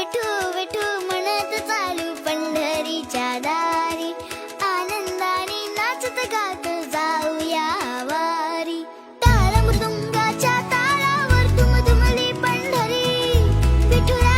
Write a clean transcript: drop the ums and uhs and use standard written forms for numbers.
विठू विठू म्हणत चालू पंढरीच्या दारी, आनंदाने नाचत गात जाऊया वारी. टाळ मृदुंगाच्या तालावर दुमदुमली पंढरी, विठुरा